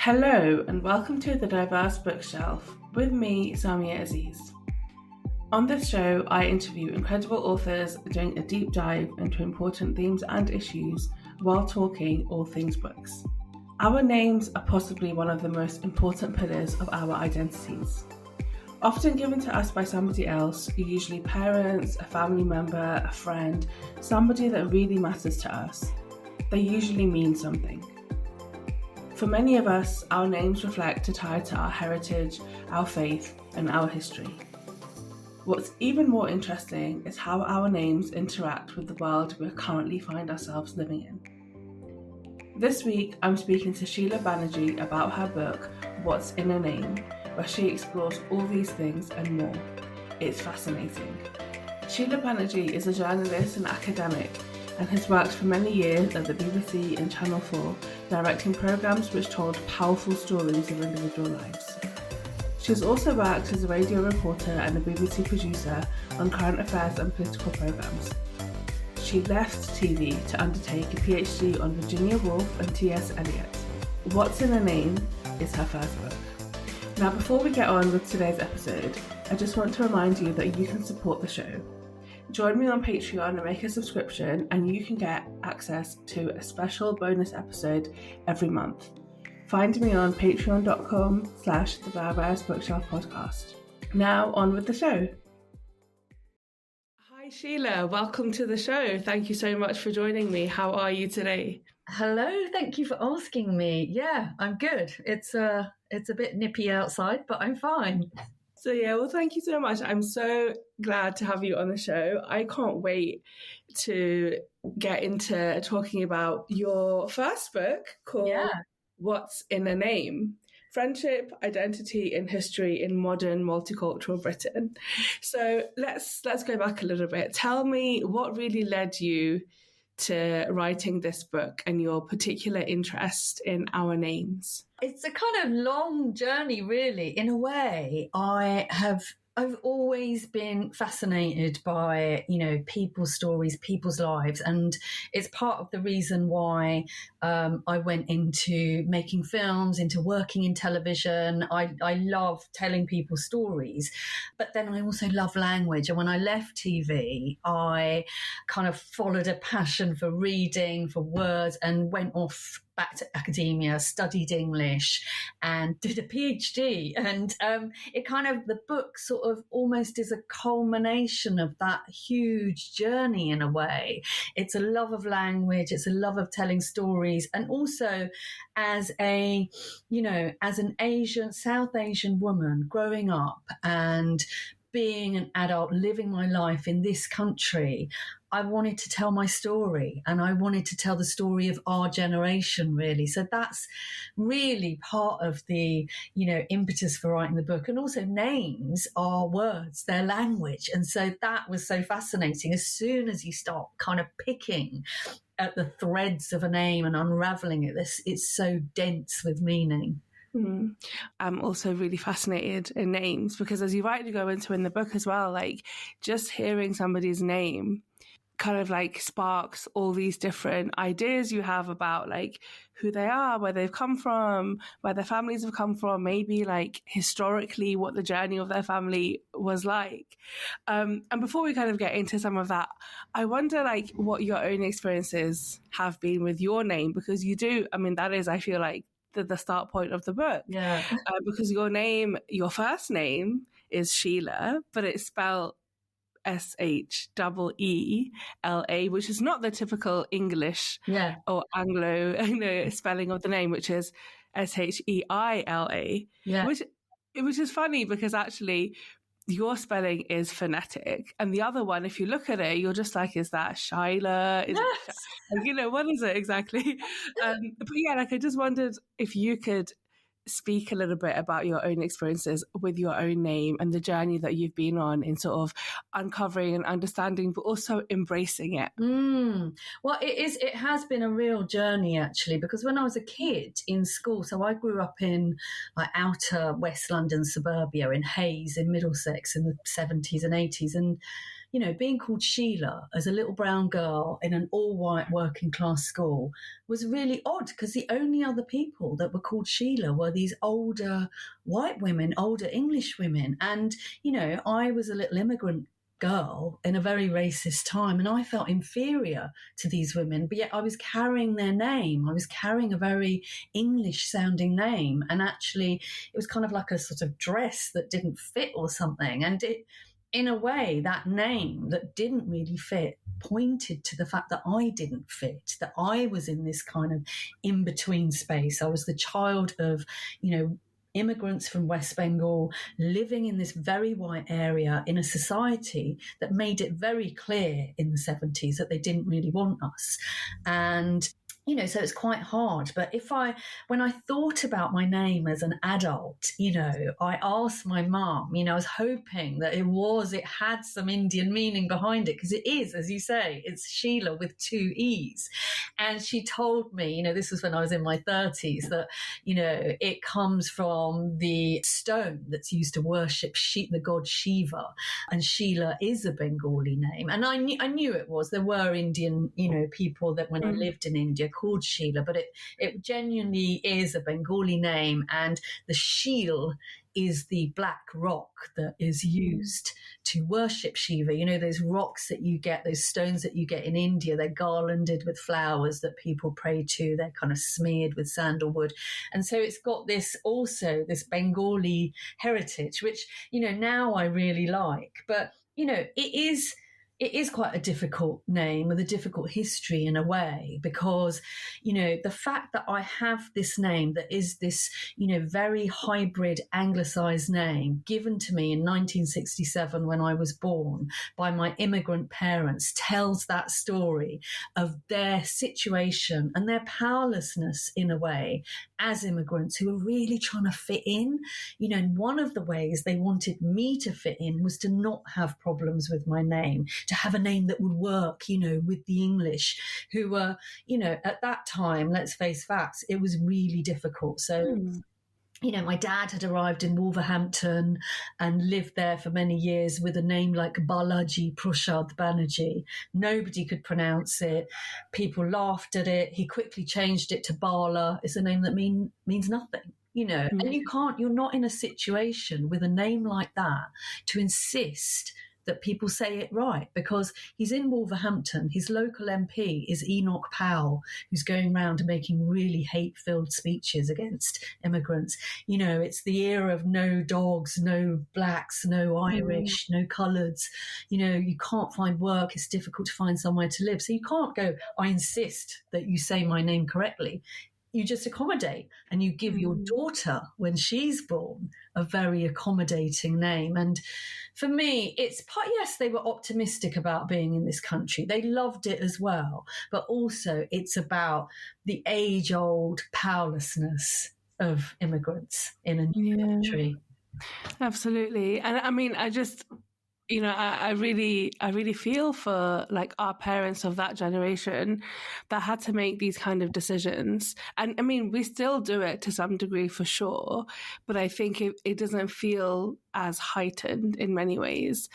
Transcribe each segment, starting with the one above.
Hello and welcome to The Diverse Bookshelf with me, Samia Aziz. On this show, I interview incredible authors doing a deep dive into important themes and issues while talking all things books. Our names are possibly one of the most important pillars of our identities. Often given to us by somebody else, usually parents, a family member, a friend, somebody that really matters to us. They usually mean something. For many of us, our names reflect a tie to our heritage, our faith, and our history. What's even more interesting is how our names interact with the world we currently find ourselves living in. This week, I'm speaking to Sheela Banerjee about her book, What's in a Name, where she explores all these things and more. It's fascinating. Sheela Banerjee is a journalist and academic and has worked for many years at the BBC and Channel 4, directing programmes which told powerful stories of individual lives. She's also worked as a radio reporter and a BBC producer on current affairs and political programmes. She left TV to undertake a PhD on Virginia Woolf and T.S. Eliot. What's in a Name is her first book. Now, before we get on with today's episode, I just want to remind you that you can support the show. Join me on Patreon and make a subscription, and you can get access to a special bonus episode every month. Find me on patreon.com/The Diverse Bookshelf Podcast. Now on with the show. Hi Sheela, welcome to the show. Thank you so much for joining me. How are you today? Hello, thank you for asking me. Yeah, I'm good. It's a bit nippy outside, but I'm fine. Well, thank you so much. I'm so glad to have you on the show. I can't wait to get into talking about your first book called What's in a Name? Friendship, Identity and History in Modern Multicultural Britain. So let's go back a little bit. Tell me what really led you to writing this book and your particular interest in our names. It's a kind of long journey, really. In a way, I've always been fascinated by, people's stories, people's lives. And it's part of the reason why I went into making films, into working in television. I love telling people stories, but then I also love language. And when I left TV, I kind of followed a passion for reading, for words, and went off back to academia, studied English and did a PhD. And the book sort of almost is a culmination of that huge journey in a way. It's a love of language, it's a love of telling stories. And also as an South Asian woman growing up and being an adult, living my life in this country, I wanted to tell my story, and I wanted to tell the story of our generation, really. So that's really part of the, impetus for writing the book. And also names are words, they're language. And so that was so fascinating. As soon as you start kind of picking at the threads of a name and unraveling it, it's so dense with meaning. Mm. I'm also really fascinated in names because, as you rightly go into in the book as well, like just hearing somebody's name kind of like sparks all these different ideas you have about like who they are, where they've come from, where their families have come from, maybe like historically what the journey of their family was like. And before we kind of get into some of that, I wonder like what your own experiences have been with your name, because you do, that is, I feel like, the start point of the book. Yeah. Because your first name is Sheela, but it's spelled Sheela, which is not the typical English or Anglo spelling of the name, which is Sheila. Yeah. Which is funny because actually your spelling is phonetic, and the other one, if you look at it, you're just like, is that Sheila? What is it exactly? But yeah, like I just wondered if you could speak a little bit about your own experiences with your own name and the journey that you've been on in sort of uncovering and understanding, but also embracing it. Well, it has been a real journey, actually, because when I was a kid in school, so I grew up in like outer West London suburbia in Hayes in Middlesex in the 70s and 80s. And being called Sheela as a little brown girl in an all-white working class school was really odd, because the only other people that were called Sheela were these older white women, older English women. And, I was a little immigrant girl in a very racist time, and I felt inferior to these women, but yet I was carrying their name. I was carrying a very English sounding name, and actually it was kind of like a sort of dress that didn't fit or something. And it, in a way, that name that didn't really fit pointed to the fact that I didn't fit, that I was in this kind of in-between space. I was the child of, immigrants from West Bengal living in this very white area in a society that made it very clear in the 70s that they didn't really want us. And so it's quite hard. But when I thought about my name as an adult, I asked my mum, I was hoping that it had some Indian meaning behind it, because it is, as you say, it's Sheela with 2 E's. And she told me, this was when I was in my 30s, that, it comes from the stone that's used to worship the god Shiva. And Sheela is a Bengali name. And I knew it was. There were Indian, people that when I lived in India called Sheela, but it genuinely is a Bengali name. And the Sheel is the black rock that is used to worship Shiva. Those rocks that you get, those stones that you get in India, they're garlanded with flowers that people pray to. They're kind of smeared with sandalwood. And so it's got this Bengali heritage, which, now I really like. But, it is quite a difficult name with a difficult history in a way, because, the fact that I have this name that is this, very hybrid anglicised name given to me in 1967 when I was born by my immigrant parents tells that story of their situation and their powerlessness in a way as immigrants who are really trying to fit in. And one of the ways they wanted me to fit in was to not have problems with my name, to have a name that would work, with the English, who were, at that time, let's face facts, it was really difficult. So, my dad had arrived in Wolverhampton and lived there for many years with a name like Balaji Prasad Banerjee. Nobody could pronounce it. People laughed at it. He quickly changed it to Bala. It's a name that means nothing. And you're not in a situation with a name like that to insist that people say it right, because he's in Wolverhampton. His local MP is Enoch Powell, who's going around and making really hate-filled speeches against immigrants. It's the era of no dogs, no blacks, no Irish, no coloureds. You can't find work. It's difficult to find somewhere to live. So you can't go, I insist that you say my name correctly. You just accommodate, and you give your daughter, when she's born, a very accommodating name. And for me, yes, they were optimistic about being in this country. They loved it as well. But also it's about the age-old powerlessness of immigrants in a new country. Absolutely. And I mean, I just... I really feel for like our parents of that generation that had to make these kind of decisions. And I mean, we still do it to some degree for sure, but I think it doesn't feel as heightened in many ways.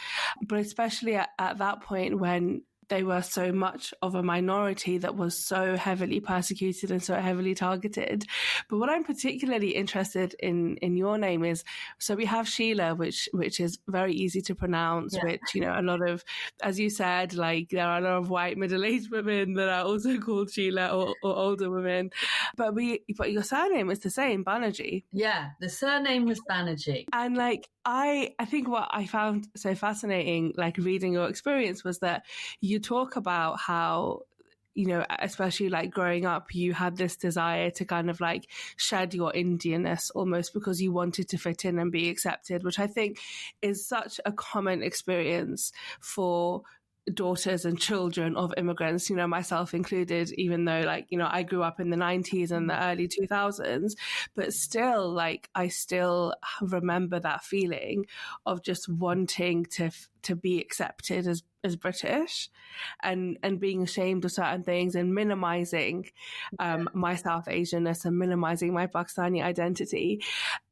But especially at that point when they were so much of a minority that was so heavily persecuted and so heavily targeted. But what I'm particularly interested in your name is, so we have Sheela, which is very easy to pronounce, which, a lot of, as you said, like there are a lot of white middle-aged women that are also called Sheela or older women. But your surname is the same, Banerjee. Yeah, the surname was Banerjee. And like, I think what I found so fascinating, like reading your experience, was that you talk about how, especially like growing up, you had this desire to kind of like shed your Indianness almost because you wanted to fit in and be accepted, which I think is such a common experience for daughters and children of immigrants, myself included, even though I grew up in the 90s and the early 2000s, but still I still remember that feeling of just wanting to be accepted as British, and being ashamed of certain things and minimizing my South Asianness and minimizing my Pakistani identity.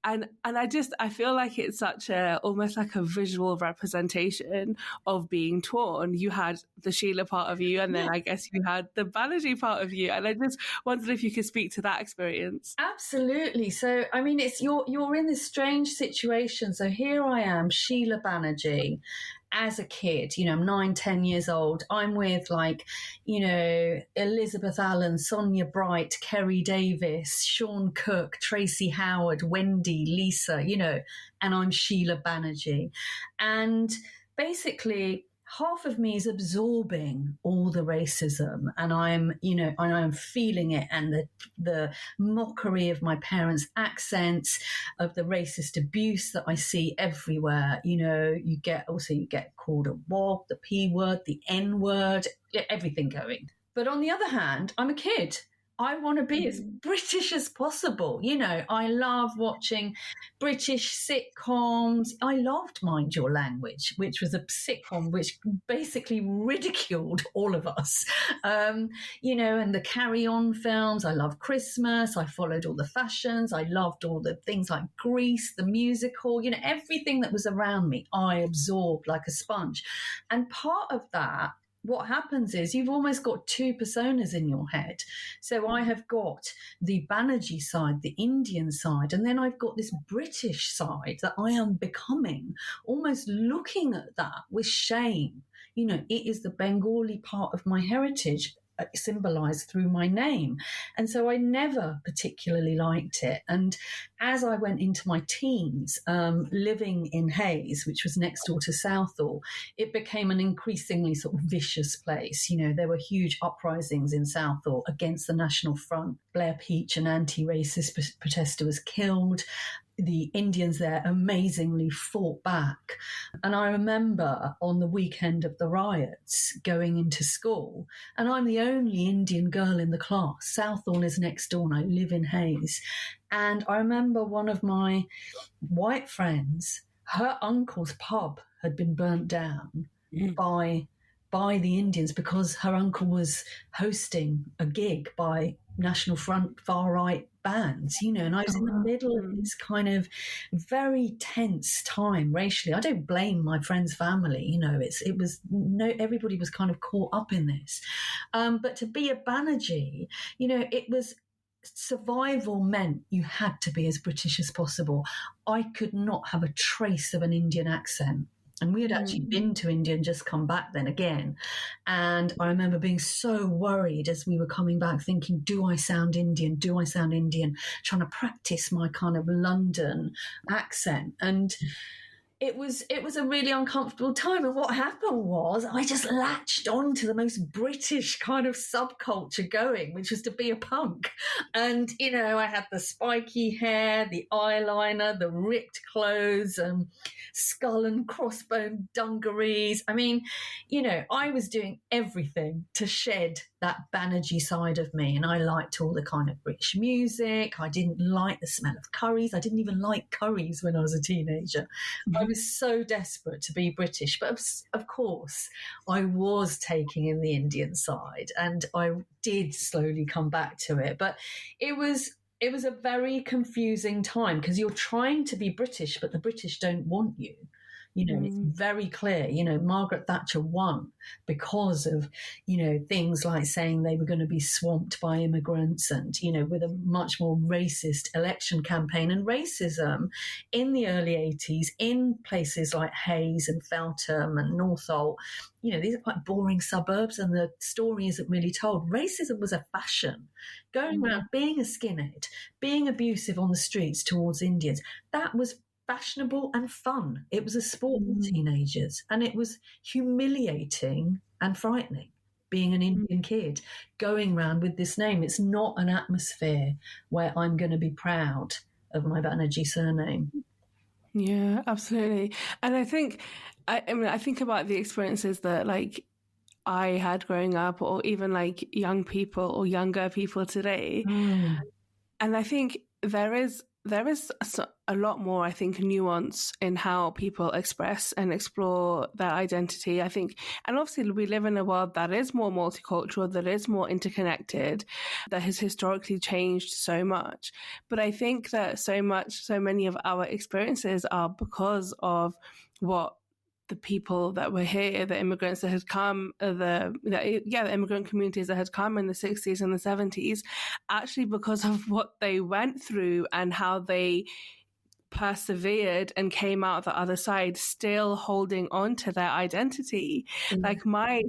And I feel like it's such almost like a visual representation of being torn. You had the Sheela part of you, and then I guess you had the Banerjee part of you. And I just wondered if you could speak to that experience. Absolutely. So, I mean, it's you're in this strange situation. So here I am, Sheela Banerjee, as a kid, I'm 9, 10 years old. I'm with Elizabeth Allen, Sonia Bright, Kerry Davis, Sean Cook, Tracy Howard, Wendy, Lisa, and I'm Sheela Banerjee. And basically, half of me is absorbing all the racism, and I'm feeling it, and the mockery of my parents' accents, of the racist abuse that I see everywhere. You get called a wog, the P word, the N word, everything going. But on the other hand, I'm a kid. I want to be as British as possible. I love watching British sitcoms. I loved Mind Your Language, which was a sitcom which basically ridiculed all of us. And the Carry On films. I love Christmas. I followed all the fashions. I loved all the things like Grease, the musical, everything that was around me, I absorbed like a sponge. And part of that, what happens is you've almost got two personas in your head. So I have got the Banerjee side, the Indian side, and then I've got this British side that I am becoming, almost looking at that with shame. It is the Bengali part of my heritage, symbolized through my name. And so I never particularly liked it. And as I went into my teens, living in Hayes, which was next door to Southall, it became an increasingly sort of vicious place. There were huge uprisings in Southall against the National Front. Blair Peach, an anti-racist protester, was killed. The Indians there amazingly fought back. And I remember on the weekend of the riots going into school, and I'm the only Indian girl in the class. Southall is next door and I live in Hayes. And I remember one of my white friends, her uncle's pub had been burnt down by the Indians because her uncle was hosting a gig by National Front far-right bands, and I was in the middle of this kind of very tense time racially. I don't blame my friend's family, everybody was kind of caught up in this. But to be a Banerjee, it was survival meant you had to be as British as possible. I could not have a trace of an Indian accent. And we had actually been to India and just come back then again. And I remember being so worried as we were coming back, thinking, do I sound Indian? Do I sound Indian? Trying to practice my kind of London accent. And it was a really uncomfortable time. And what happened was I just latched on to the most British kind of subculture going, which was to be a punk. And, I had the spiky hair, the eyeliner, the ripped clothes, skull and crossbone dungarees. I mean, I was doing everything to shed that Banerjee side of me. And I liked all the kind of British music. I didn't like the smell of curries. I didn't even like curries when I was a teenager. I was so desperate to be British. But of course, I was taking in the Indian side, and I did slowly come back to it. But it was a very confusing time because you're trying to be British, but the British don't want you. It's very clear, Margaret Thatcher won because of, things like saying they were going to be swamped by immigrants and, with a much more racist election campaign. And racism in the early 80s in places like Hayes and Feltham and Northolt, these are quite boring suburbs and the story isn't really told. Racism was a fashion. Going around being a skinhead, being abusive on the streets towards Indians, that was fashionable and fun. It was a sport for teenagers, and it was humiliating and frightening being an Indian kid going around with this name. It's not an atmosphere where I'm going to be proud of my Banerjee surname. Yeah, absolutely. And I think I think about the experiences that I had growing up, or even young people or younger people today. And I think there is there is a lot more, I think, nuance in how people express and explore their identity. I think, and obviously we live in a world that is more multicultural, that is more interconnected, that has historically changed so much. But I think that so many of our experiences are because of what the people that were here, the immigrants that had come, the immigrant communities that had come in the 60s and the 70s, actually because of what they went through and how they persevered and came out the other side still holding on to their identity. Like my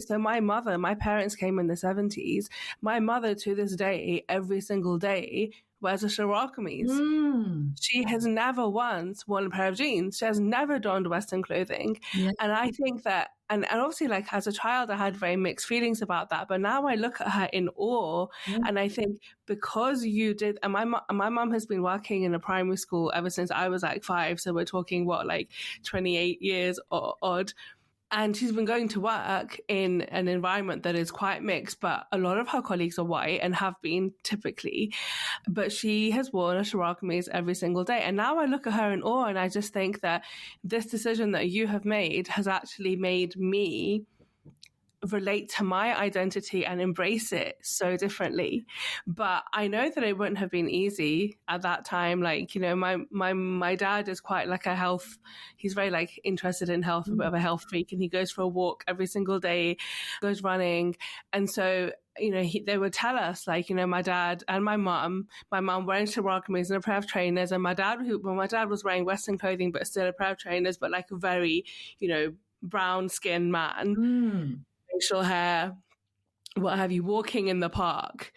parents came in the 70s. My mother to this day, every single day, wears a shalwar kameez. She has never once worn a pair of jeans. She has never donned Western clothing. Yeah. And I think that, and obviously, like, as a child, I had very mixed feelings about that. But now I look at her in awe, and I think because you did, and my mom has been working in a primary school ever since I was like 5. So we're talking, 28 years or odd. And she's been going to work in an environment that is quite mixed, but a lot of her colleagues are white and have been typically. But she has worn a shalwar kameez every single day. And now I look at her in awe, and I just think that this decision that you have made has actually made me relate to my identity and embrace it so differently. But I know that it wouldn't have been easy at that time. Like, you know, my dad is quite like he's very like interested in health, a bit of a health freak, and he goes for a walk every single day, goes running. And so, you know, they would tell us, like, you know, my dad and my mum wearing shalwar kameez and a pair of trainers, and my dad was wearing Western clothing, but still a pair of trainers, but like a very, you know, brown skinned man. Facial hair, what have you, walking in the park.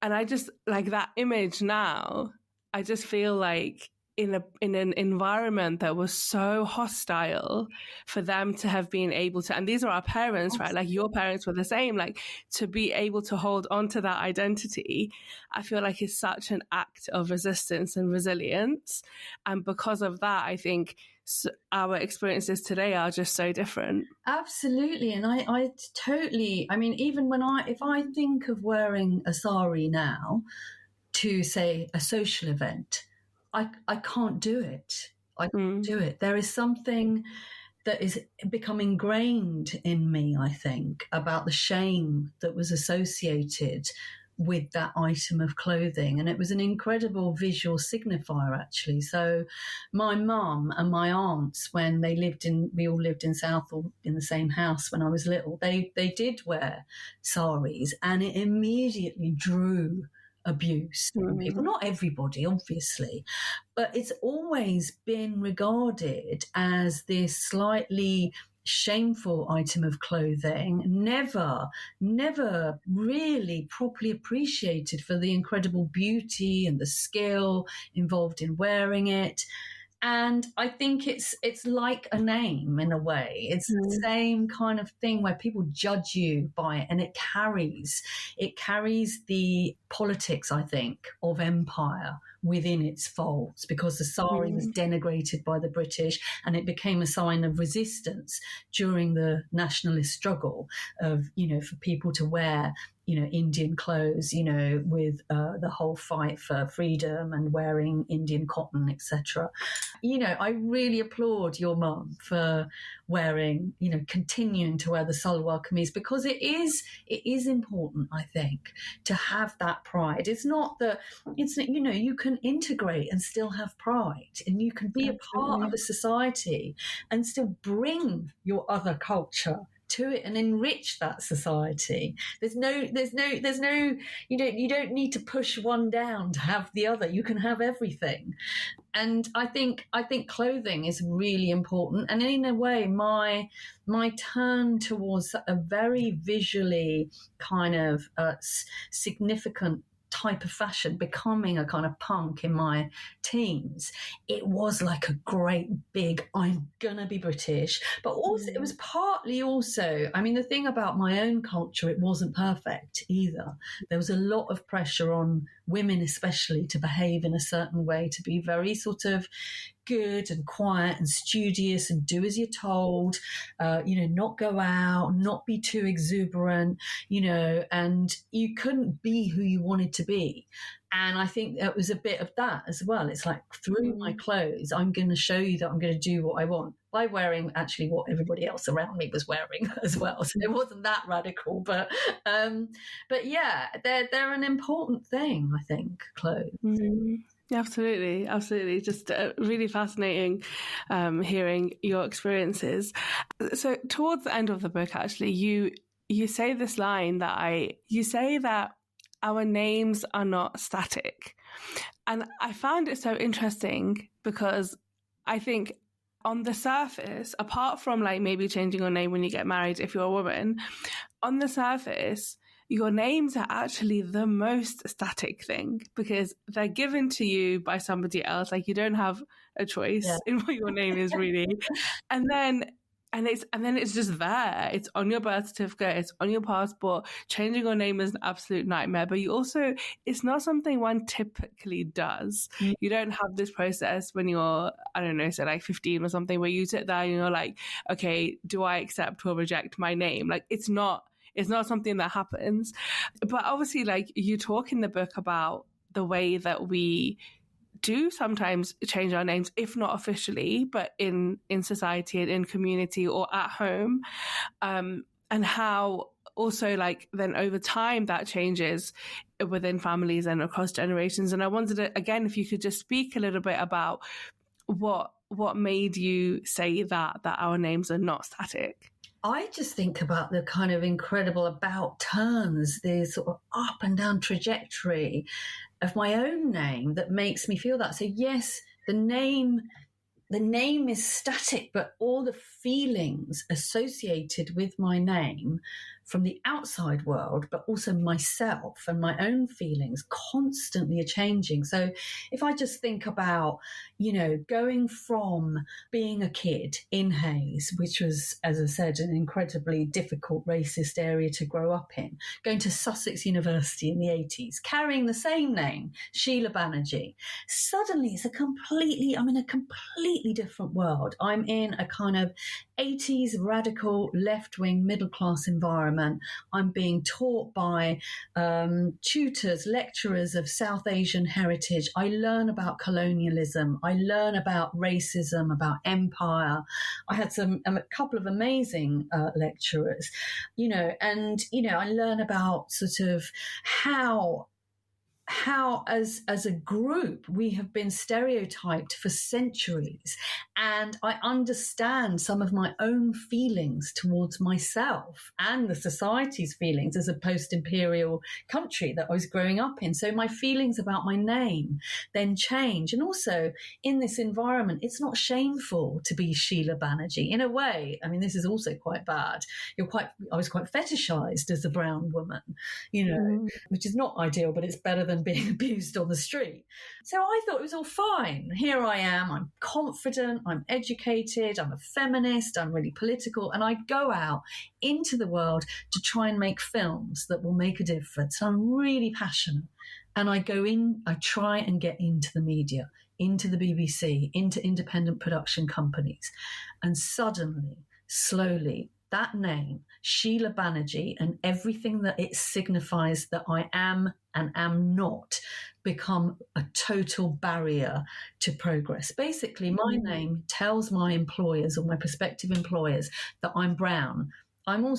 And I just like that image now. I just feel like in an environment that was so hostile, for them to have been able to, and these are our parents, right? Like your parents were the same, like to be able to hold on to that identity, I feel like is such an act of resistance and resilience. And because of that, I think our experiences today are just so different. Absolutely. And I totally, I mean, even if I think of wearing a sari now to, say, a social event, I can't do it. I can't do it. There is something that is become ingrained in me, I think, about the shame that was associated with that item of clothing. And it was an incredible visual signifier, actually. So my mum and my aunts, when we all lived in Southall in the same house when I was little, they did wear saris, and it immediately drew abuse from people. Not everybody, obviously, but it's always been regarded as this slightly shameful item of clothing, never really properly appreciated for the incredible beauty and the skill involved in wearing it. And I think it's like a name in a way. It's the same kind of thing where people judge you by it, and it carries the politics, I think, of empire within its folds, because the sari was denigrated by the British, and it became a sign of resistance during the nationalist struggle of, you know, for people to wear, you know, Indian clothes, you know, with the whole fight for freedom and wearing Indian cotton, etc. You know, I really applaud your mum for wearing, you know, continuing to wear the shalwar kameez, because it is important, I think, to have that pride. It's not that, it's, you know, you can integrate and still have pride, and you can be a part of a society and still bring your other culture to it and enrich that society. There's no, you don't need to push one down to have the other. You can have everything. And I think clothing is really important. And in a way, my turn towards a very visually kind of significant type of fashion, becoming a kind of punk in my teens, it was like a great big, I'm gonna be British, but also it was partly also, I mean, the thing about my own culture, it wasn't perfect either. There was a lot of pressure on women especially to behave in a certain way, to be very sort of good and quiet and studious and do as you're told, not go out, not be too exuberant, and you couldn't be who you wanted to be. And I think that was a bit of that as well. It's like, through my clothes, I'm going to show you that I'm going to do what I want by wearing actually what everybody else around me was wearing as well. So it wasn't that radical, but yeah, they're an important thing, I think, clothes. Absolutely. Just really fascinating hearing your experiences. So towards the end of the book, actually, you say this line you say that our names are not static. And I found it so interesting because I think on the surface, apart from like maybe changing your name when you get married if you're a woman, on the surface, your names are actually the most static thing because they're given to you by somebody else. Like, you don't have a choice in what your name is, really. And then it's just there. It's on your birth certificate. It's on your passport. Changing your name is an absolute nightmare. But it's not something one typically does. You don't have this process when you're, I don't know, say like 15 or something, where you sit there and you're like, okay, do I accept or reject my name? Like, it's not something that happens. But obviously, like, you talk in the book about the way that we do sometimes change our names, if not officially, but in society and in community or at home, and how also, like, then over time that changes within families and across generations. And I wondered, again, if you could just speak a little bit about what made you say that our names are not static. I just think about the kind of incredible about turns, the sort of up and down trajectory of my own name that makes me feel that. So yes, the name is static, but all the feelings associated with my name from the outside world, but also myself and my own feelings constantly are changing. So if I just think about, going from being a kid in Hayes, which was, as I said, an incredibly difficult racist area to grow up in, going to Sussex University in the 80s, carrying the same name, Sheela Banerjee, suddenly I'm in a completely different world. I'm in a kind of 80s radical left-wing middle-class environment. I'm being taught by tutors, lecturers of South Asian heritage. I learn about colonialism. I learn about racism, about empire. I had a couple of amazing lecturers, and I learn about sort of how as a group we have been stereotyped for centuries, and I understand some of my own feelings towards myself and the society's feelings as a post-imperial country that I was growing up in. So my feelings about my name then change. And also in this environment, it's not shameful to be Sheela Banerjee in a way. I mean, this is also quite bad. I was quite fetishized as a brown woman, which is not ideal, but it's better than being abused on the street. So I thought it was all fine. Here I am, I'm confident, I'm educated, I'm a feminist, I'm really political, and I go out into the world to try and make films that will make a difference. I'm really passionate. And I try and get into the media, into the BBC, into independent production companies. And suddenly, slowly, that name, Sheela Banerjee, and everything that it signifies that I am and am not, become a total barrier to progress. Basically, my name tells my employers or my prospective employers that I'm brown. I'm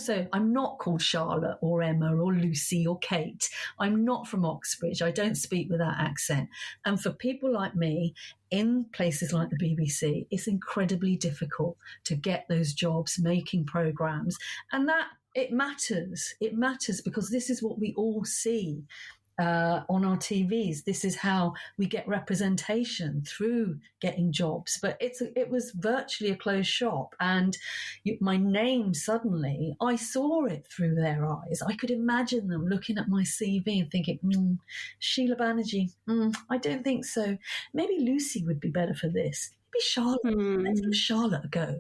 not called Charlotte or Emma or Lucy or Kate. I'm not from Oxbridge. I don't speak with that accent. And for people like me in places like the BBC, it's incredibly difficult to get those jobs making programs. And that it matters. It matters because this is what we all see on our TVs. This is how we get representation, through getting jobs. But it was virtually a closed shop. And my name, suddenly, I saw it through their eyes. I could imagine them looking at my CV and thinking, Sheela Banerjee, I don't think so. Maybe Lucy would be better for this. Maybe Charlotte. Let's give Charlotte a go.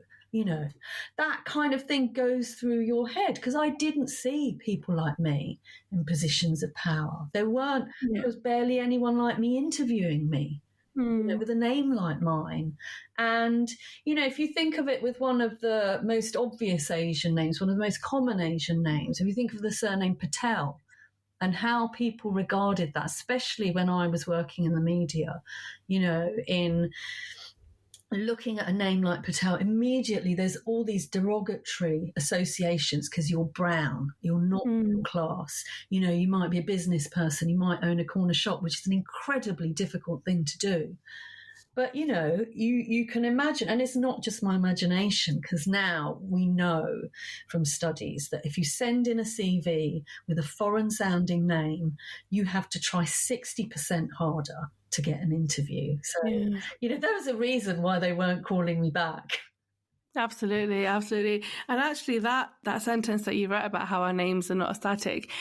That kind of thing goes through your head, because I didn't see people like me in positions of power. There was barely anyone like me interviewing me. with a name like mine. And, if you think of it with one of the most obvious Asian names, one of the most common Asian names, if you think of the surname Patel and how people regarded that, especially when I was working in the media, in looking at a name like Patel, immediately there's all these derogatory associations because you're brown, you're not middle class, you might be a business person, you might own a corner shop, which is an incredibly difficult thing to do. But, you can imagine, and it's not just my imagination, because now we know from studies that if you send in a CV with a foreign-sounding name, you have to try 60% harder to get an interview. So, there was a reason why they weren't calling me back. Absolutely, absolutely. And actually that sentence that you wrote about how our names are not static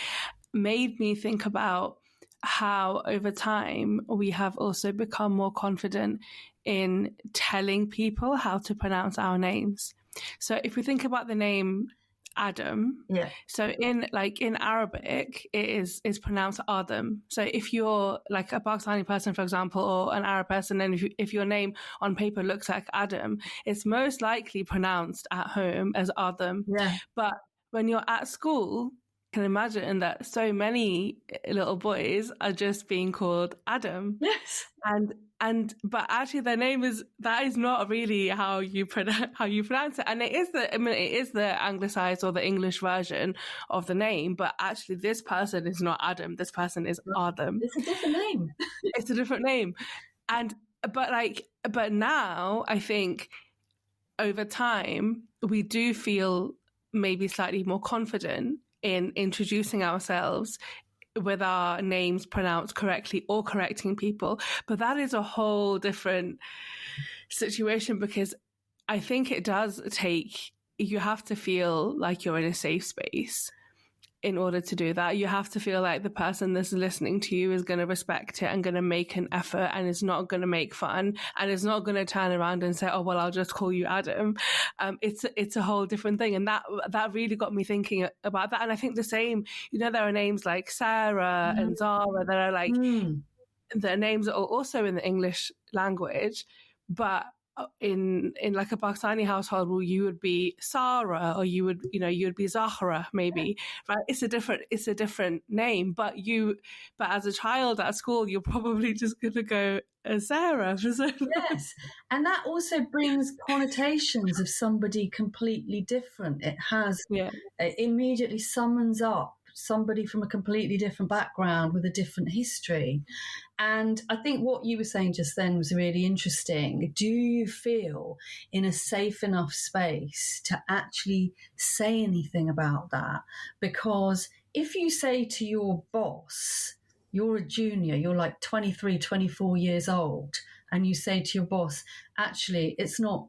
made me think about how over time we have also become more confident in telling people how to pronounce our names. So if we think about the name Adam, so in Arabic it is pronounced Adam. So if you're like a Pakistani person, for example, or an Arab person, and if your name on paper looks like Adam, it's most likely pronounced at home as Adam. But when you're at school, can imagine that so many little boys are just being called Adam. Yes. But actually their name is not really how you pronounce it. And it is the anglicized or the English version of the name, but actually this person is not Adam. This person is Adam. It's a different name. It's a different name. But now I think over time we do feel maybe slightly more confident in introducing ourselves with our names pronounced correctly or correcting people. But that is a whole different situation, because I think it does you have to feel like you're in a safe space in order to do that. You have to feel like the person that's listening to you is going to respect it and going to make an effort and is not going to make fun and is not going to turn around and say, oh, well, I'll just call you Adam. It's a whole different thing. And that really got me thinking about that. And I think the same, there are names like Sarah and Zara that are like, their names are also in the English language, but in like a Pakistani household, well, you would be Sarah, or you would be Zahra, maybe, right? It's a different name, but as a child at school, you're probably just going to go as Sarah. Yes, and that also brings connotations of somebody completely different. It immediately summons up somebody from a completely different background with a different history. And I think what you were saying just then was really interesting. Do you feel in a safe enough space to actually say anything about that? Because if you say to your boss, you're a junior, you're like 23, 24 years old, and you say to your boss, actually, it's not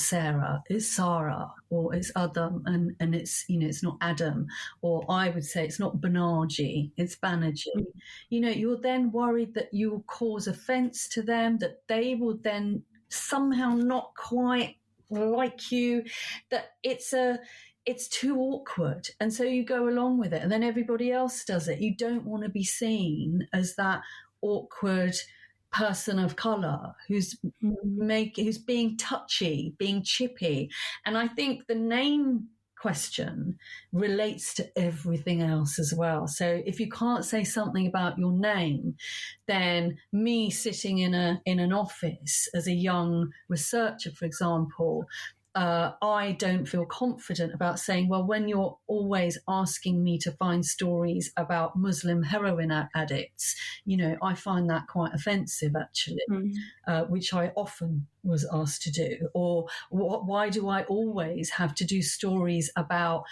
Sarah, it's Sarah, or it's Adam, and it's, it's not Adam, or I would say it's not Banerjee, it's Banerjee. You're then worried that you will cause offence to them, that they will then somehow not quite like you, that it's too awkward. And so you go along with it, and then everybody else does it. You don't want to be seen as that awkward person of colour who's being touchy, being chippy. And I think the name question relates to everything else as well. So if you can't say something about your name, then me sitting in an office as a young researcher, for example, I don't feel confident about saying, well, when you're always asking me to find stories about Muslim heroin addicts, I find that quite offensive, actually, which I often was asked to do. Or why do I always have to do stories about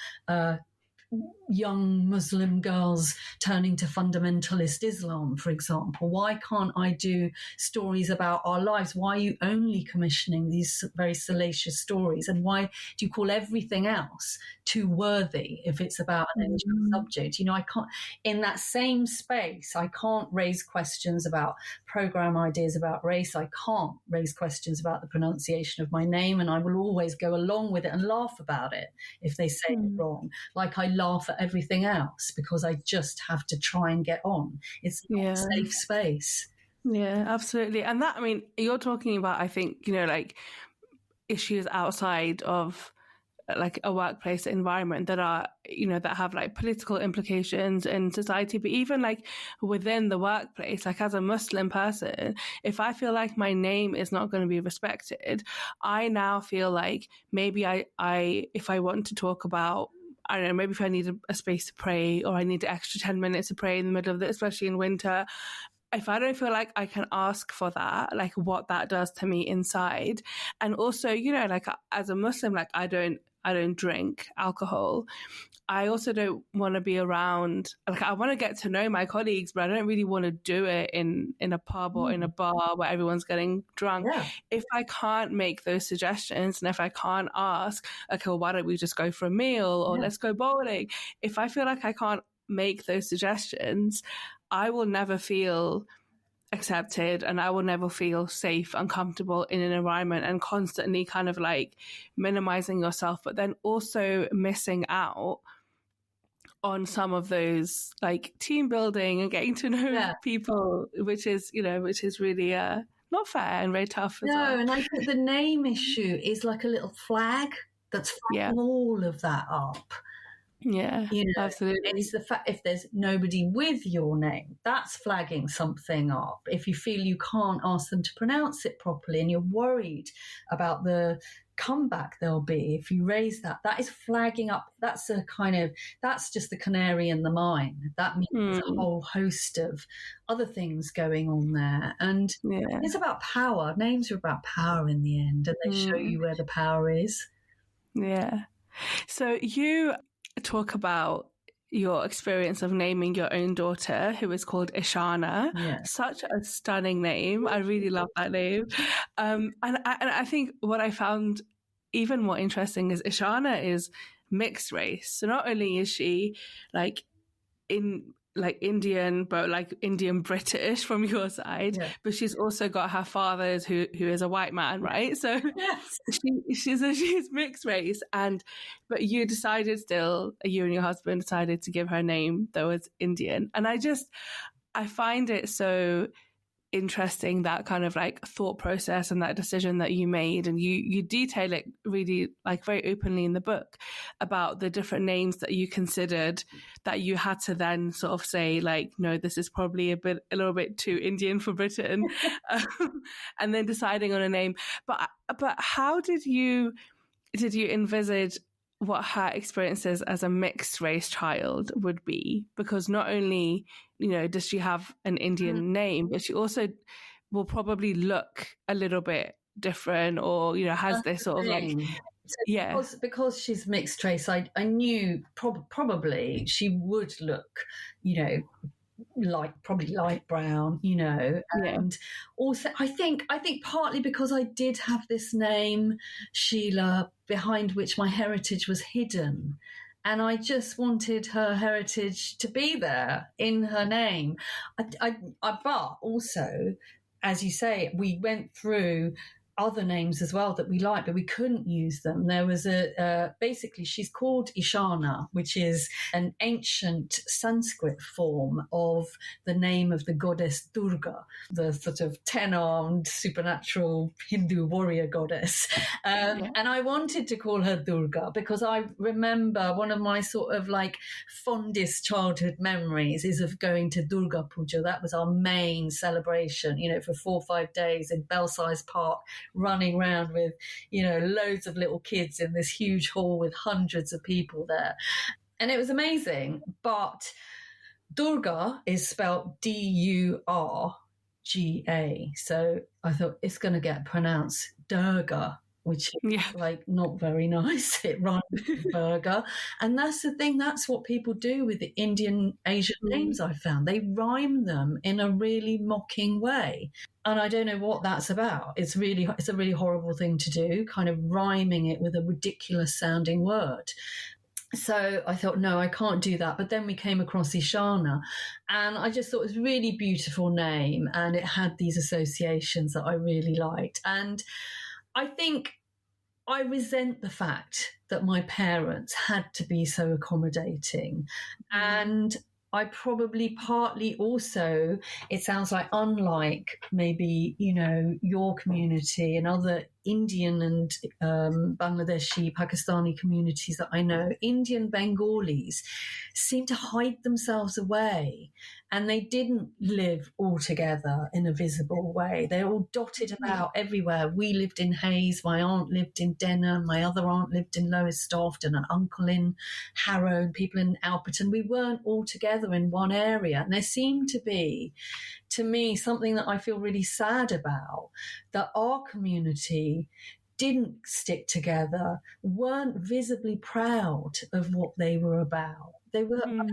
young Muslim girls turning to fundamentalist Islam, for example? Why can't I do stories about our lives? Why are you only commissioning these very salacious stories? And why do you call everything else too worthy if it's about an NGO subject? I can't, in that same space, I can't raise questions about program ideas about race. I can't raise questions about the pronunciation of my name, and I will always go along with it and laugh about it if they say it wrong, like I laugh at everything else, because I just have to try and get on. It's not a safe space. Yeah, absolutely. And that, I mean, you're talking about, I think, like issues outside of like a workplace environment that are, that have like political implications in society, but even like within the workplace, like as a Muslim person, if I feel like my name is not going to be respected, I now feel like maybe if I want to talk about, I don't know, maybe if I need a space to pray, or I need an extra 10 minutes to pray in the middle of it, especially in winter, if I don't feel like I can ask for that, like what that does to me inside. And also, like as a Muslim, like I don't drink alcohol. I also don't want to be around, like I want to get to know my colleagues, but I don't really want to do it in a pub or in a bar where everyone's getting drunk. Yeah. If I can't make those suggestions, and if I can't ask, okay, well, why don't we just go for a meal, or let's go bowling? If I feel like I can't make those suggestions, I will never feel accepted, and I will never feel safe and comfortable in an environment, and constantly kind of like minimizing yourself, but then also missing out on some of those like team building and getting to know people, which is really not fair and very tough as well. And I think the name issue is like a little flag that's flagging all of that up. Yeah, absolutely. It's the fact if there's nobody with your name, that's flagging something up. If you feel you can't ask them to pronounce it properly and you're worried about the comeback there'll be if you raise that, that is flagging up. That's just the canary in the mine. That means there's a whole host of other things going on there. And it's about power. Names are about power in the end, and they show you where the power is. Yeah. So you talk about your experience of naming your own daughter, who is called Ishana. Such a stunning name. I really love that name. And I think what I found even more interesting is Ishana is mixed race. So not only is she like Indian, but like Indian British from your side, but she's also got her father's who is a white man, right? So she's mixed race, but you and your husband decided to give her a name that was Indian, and I find it so interesting, that kind of like thought process and that decision that you made, and you detail it really like very openly in the book about the different names that you considered, that you had to then sort of say like, no, this is probably a little bit too Indian for Britain, and then deciding on a name. But how did you envisage what her experiences as a mixed race child would be? Because not only, does she have an Indian name, but she also will probably look a little bit different, or, has this sort of like... So because she's mixed race, I knew probably she would look, like probably light brown, and also I think partly because I did have this name Sheela, behind which my heritage was hidden, and I just wanted her heritage to be there in her name. But also, as you say, we went through other names as well that we liked, but we couldn't use them. There was basically she's called Ishana, which is an ancient Sanskrit form of the name of the goddess Durga, the sort of 10-armed supernatural Hindu warrior goddess. And I wanted to call her Durga because I remember one of my sort of like fondest childhood memories is of going to Durga Puja. That was our main celebration, for 4 or 5 days in Belsize Park, running around with, loads of little kids in this huge hall with hundreds of people there. And it was amazing. But Durga is spelled Durga. So I thought it's going to get pronounced Durga, which is like not very nice. It rhymes with burger. And that's the thing, that's what people do with the Indian Asian names, I found. They rhyme them in a really mocking way. And I don't know what that's about. It's a really horrible thing to do, kind of rhyming it with a ridiculous sounding word. So I thought, no, I can't do that. But then we came across Ishana, and I just thought it was a really beautiful name, and it had these associations that I really liked. And I think I resent the fact that my parents had to be so accommodating. And I probably partly also, it sounds like, unlike maybe, your community and other Indian and Bangladeshi, Pakistani communities that I know, Indian Bengalis seem to hide themselves away, and they didn't live all together in a visible way. They're all dotted about everywhere. We lived in Hayes, my aunt lived in Denham, my other aunt lived in Lowestoft, and an uncle in Harrow, and people in Alperton. We weren't all together in one area. And there seemed to be, to me, something that I feel really sad about, that our community didn't stick together, weren't visibly proud of what they were about. I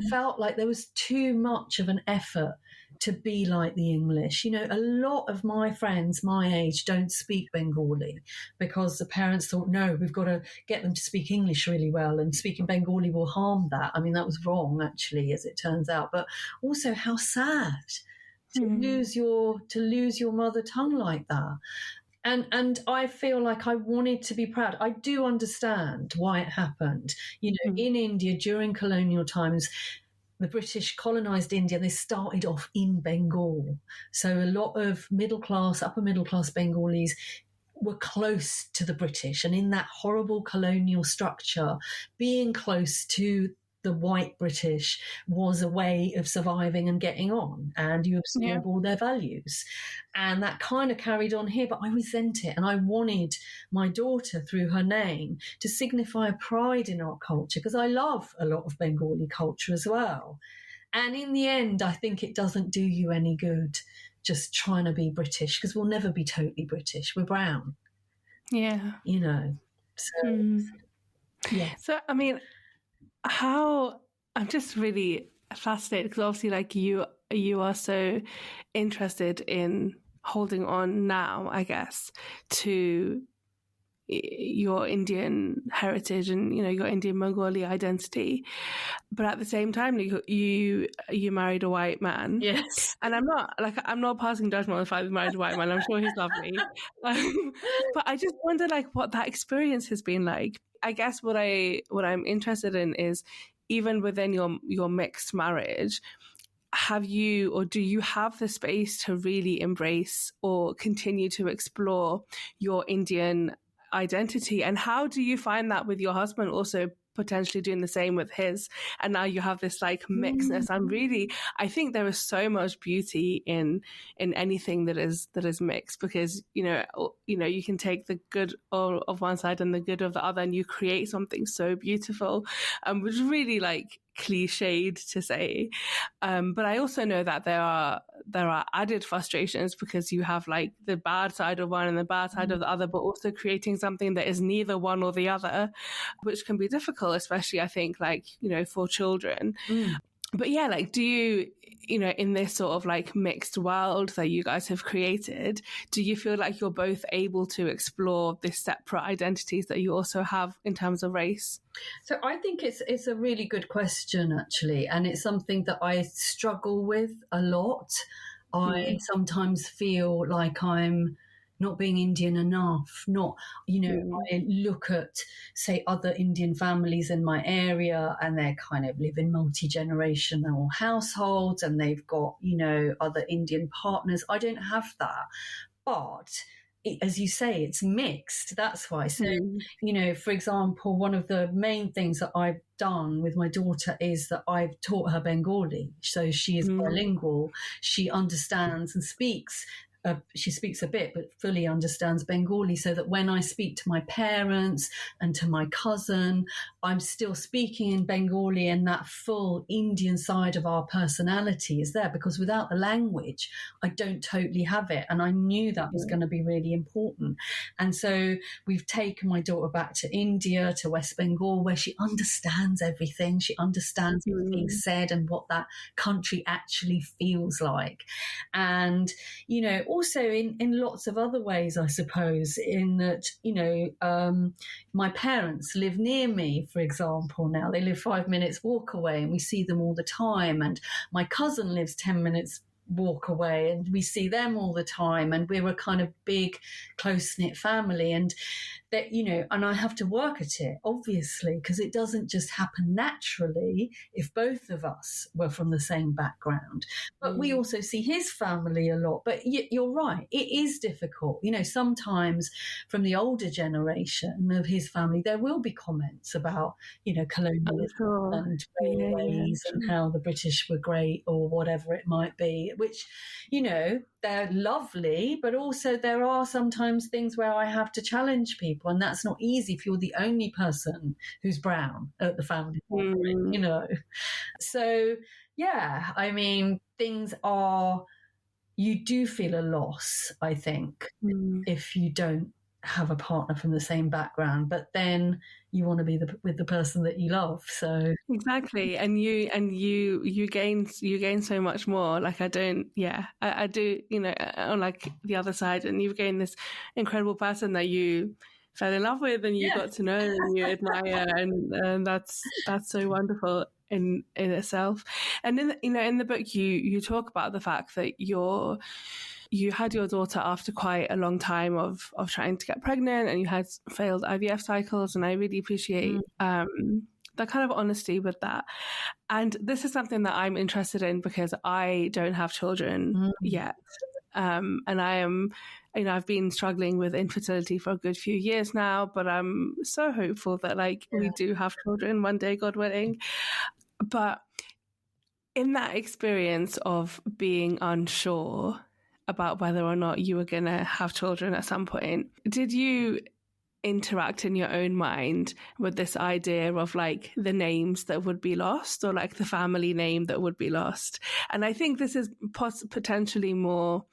felt like there was too much of an effort to be like the English. A lot of my friends my age don't speak Bengali because the parents thought, no, we've got to get them to speak English really well, and speaking Bengali will harm that. I mean, that was wrong, actually, as it turns out. But also, how sad to lose your mother tongue like that. And I feel like I wanted to be proud. I do understand why it happened. In India during colonial times, the British colonised India. They started off in Bengal. So a lot of upper middle class Bengalis were close to the British. And in that horrible colonial structure, being close to the white British was a way of surviving and getting on, and you absorb all their values. And that kind of carried on here, but I resent it. And I wanted my daughter, through her name, to signify a pride in our culture, because I love a lot of Bengali culture as well. And in the end, I think it doesn't do you any good just trying to be British, because we'll never be totally British. We're brown. Yeah. So, yeah. So, I mean, I'm just really fascinated, because obviously, like, you are so interested in holding on now, I guess, to your Indian heritage and your Indian Bengali identity, but at the same time you married a white man. Yes. And I'm not passing judgment on the fact that you married a white man. I'm sure he's lovely. But I just wonder, like, what that experience has been like. I guess what I'm interested in is, even within your mixed marriage, have you, or do you have the space to really embrace or continue to explore your Indian identity? And how do you find that with your husband also potentially doing the same with his? And now you have this like mixedness. I think there is so much beauty in anything that is mixed, because you can take the good of one side and the good of the other, and you create something so beautiful, which is really like cliched to say, but I also know that there are added frustrations, because you have like the bad side of one and the bad side of the other, but also creating something that is neither one or the other, which can be difficult, especially I think like for children. But yeah, like, do you in this sort of like mixed world that you guys have created, do you feel like you're both able to explore this separate identities that you also have in terms of race? So I think it's a really good question, actually, and it's something that I struggle with a lot. I sometimes feel like I'm not being Indian enough, I look at, say, other Indian families in my area, and they kind of live in multi-generational households, and they've got, other Indian partners. I don't have that. But as you say, it's mixed. That's why. So, for example, one of the main things that I've done with my daughter is that I've taught her Bengali. So she is bilingual. She understands and speaks. She speaks a bit, but fully understands Bengali, so that when I speak to my parents and to my cousin, I'm still speaking in Bengali, and that full Indian side of our personality is there, because without the language, I don't totally have it. And I knew that was going to be really important. And so we've taken my daughter back to India, to West Bengal, where she understands everything. She understands what's being said and what that country actually feels like. And, also in lots of other ways, I suppose, in that, my parents live near me, for example, now. They live 5 minutes walk away, and we see them all the time. And my cousin lives 10 minutes walk away, and we see them all the time, and we're a kind of big, close-knit family, and that, you know, and I have to work at it, obviously, because it doesn't just happen naturally if both of us were from the same background. But we also see his family a lot. But you're right, it is difficult. You know, sometimes from the older generation of his family, there will be comments about, you know, colonialism and railways and how the British were great or whatever it might be, which, you know, they're lovely, but also there are sometimes things where I have to challenge people, and that's not easy if you're the only person who's brown at the family, you know. So, yeah, I mean, you do feel a loss, I think, if you don't have a partner from the same background, but then you want to be with the person that you love. So exactly, and you gain so much more. Like I do, you know, on like the other side, and you gain this incredible person that you fell in love with and you got to know and you admire, and that's so wonderful in itself. And in the book you talk about the fact that you had your daughter after quite a long time of trying to get pregnant, and you had failed IVF cycles, and I really appreciate that kind of honesty with that. And this is something that I'm interested in because I don't have children yet. And I am, you know, I've been struggling with infertility for a good few years now, but I'm so hopeful that we do have children one day, God willing. But in that experience of being unsure about whether or not you were going to have children at some point, did you interact in your own mind with this idea of like the names that would be lost, or like the family name that would be lost? And I think this is potentially more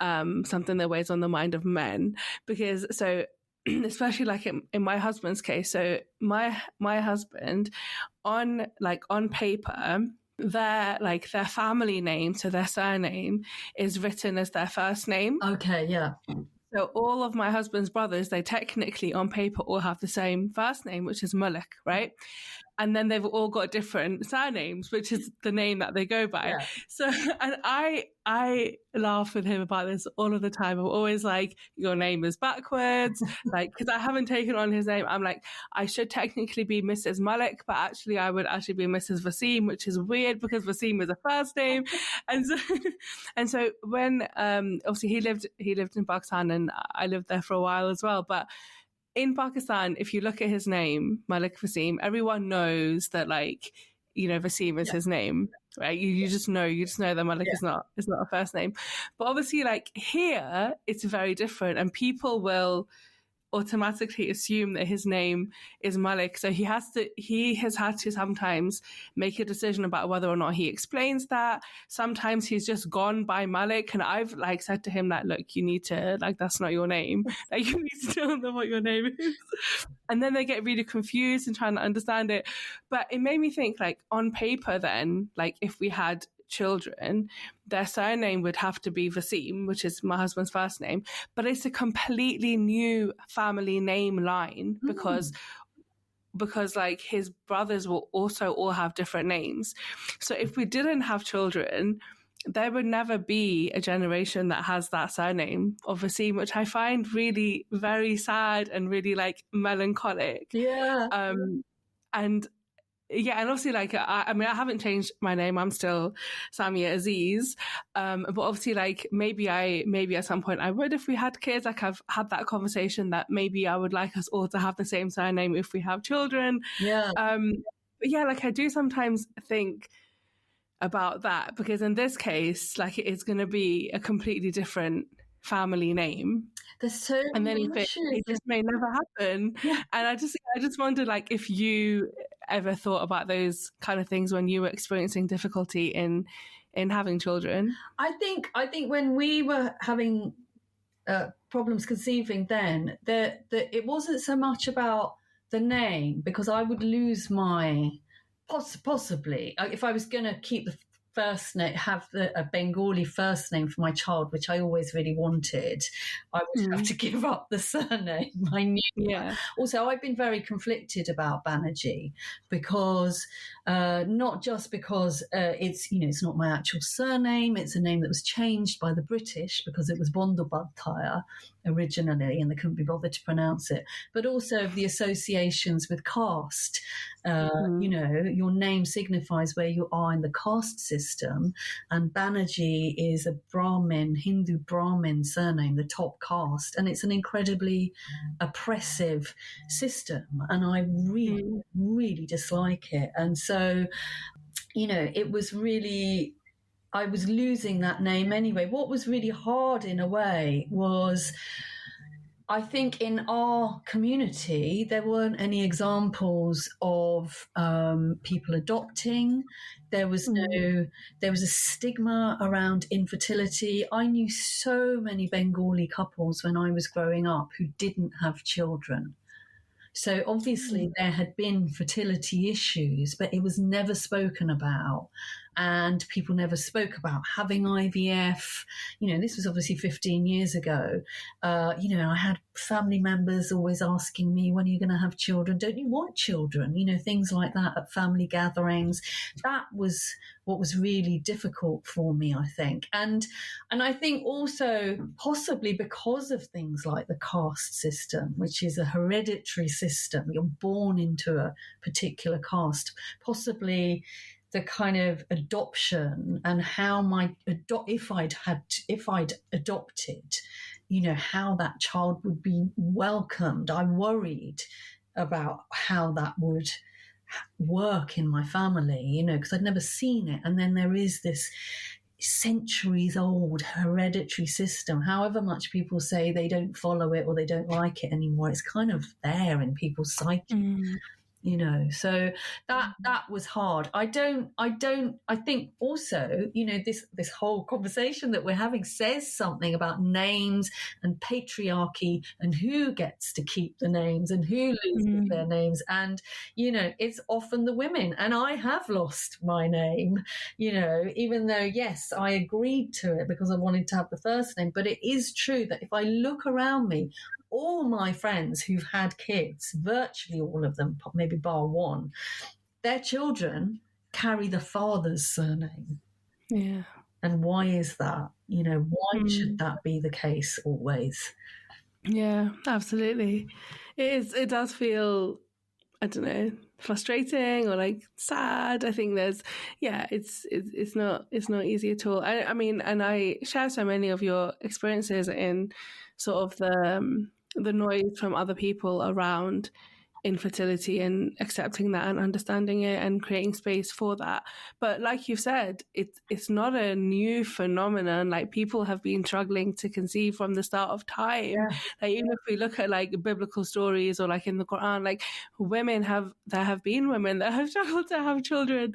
something that weighs on the mind of men, because so especially like in my husband's case, so my husband on paper, their family name, so their surname is written as their first name. Okay, yeah. So all of my husband's brothers, they technically on paper all have the same first name, which is Malik, right? And then they've all got different surnames, which is the name that they go by. Yeah. So, and I laugh with him about this all of the time. I'm always like, your name is backwards. Like, because I haven't taken on his name. I'm like, I should technically be Mrs. Malik, but actually I would actually be Mrs. Vaseem, which is weird because Vaseem is a first name. And so when, obviously he lived in Pakistan, and I lived there for a while as well. But in Pakistan, if you look at his name, Malik Vaseem, everyone knows that, like, you know, Vaseem is his name, right? You just know that Malik is not a first name. But obviously, like, here, it's very different, and people will automatically assume that his name is Malik. So he has had to sometimes make a decision about whether or not he explains that. Sometimes he's just gone by Malik, and I've like said to him that, look, you need to, like, that's not your name. Like, you need to tell them what your name is. And then they get really confused and trying to understand it. But it made me think, like, on paper then, like, if we had children, their surname would have to be Vaseem, which is my husband's first name, but it's a completely new family name line because like his brothers will also all have different names. So if we didn't have children, there would never be a generation that has that surname of Vaseem, which I find really very sad and really like melancholic. And obviously, like, I mean, I haven't changed my name. I'm still Samia Aziz. But obviously, like, maybe at some point I would if we had kids. Like, I've had that conversation that maybe I would like us all to have the same surname if we have children. Yeah. But yeah, like, I do sometimes think about that, because in this case, like, it is going to be a completely different family name. There's so and then it just may never happen. Yeah. And I just wondered, like, if you ever thought about those kind of things when you were experiencing difficulty in having children. I think when we were having problems conceiving, then that it wasn't so much about the name, because I would lose my possibly if I was going to keep the first name, have a Bengali first name for my child, which I always really wanted, I would have to give up the surname. I knew. Yeah. Also, I've been very conflicted about Banerjee because not just because it's not my actual surname. It's a name that was changed by the British because it was Bandyopadhyaya originally, and they couldn't be bothered to pronounce it. But also the associations with caste. Your name signifies where you are in the caste system, and Banerjee is a Brahmin, Hindu Brahmin surname, the top caste, and it's an incredibly oppressive system, and I really, really dislike it. And so, it was really, I was losing that name anyway. What was really hard in a way was, I think in our community, there weren't any examples of people adopting. There was a stigma around infertility. I knew so many Bengali couples when I was growing up who didn't have children. So obviously there had been fertility issues, but it was never spoken about. And people never spoke about having IVF. This was obviously 15 years ago. I had family members always asking me, when are you going to have children? Don't you want children? Things like that at family gatherings. That was what was really difficult for me, I think. And I think also possibly because of things like the caste system, which is a hereditary system, you're born into a particular caste, possibly the kind of adoption and how if I'd adopted, how that child would be welcomed. I worried about how that would work in my family, because I'd never seen it. And then there is this centuries old hereditary system. However much people say they don't follow it or they don't like it anymore, it's kind of there in people's psyche. So that was hard. I think also, this whole conversation that we're having says something about names and patriarchy and who gets to keep the names and who loses their names. And, it's often the women. And I have lost my name, even though, yes, I agreed to it because I wanted to have the first name. But it is true that if I look around me, all my friends who've had kids, virtually all of them, maybe bar one, their children carry the father's surname. Yeah. And why is that? Why should that be the case always? Yeah, absolutely. It does feel, I don't know, frustrating or like sad. I think it's not easy at all. I mean, and I share so many of your experiences in sort of the noise from other people around infertility and accepting that and understanding it and creating space for that. But like you've said, it's not a new phenomenon. Like, people have been struggling to conceive from the start of time. Yeah. Like, even if we look at like biblical stories or like in the Quran, like there have been women that have struggled to have children,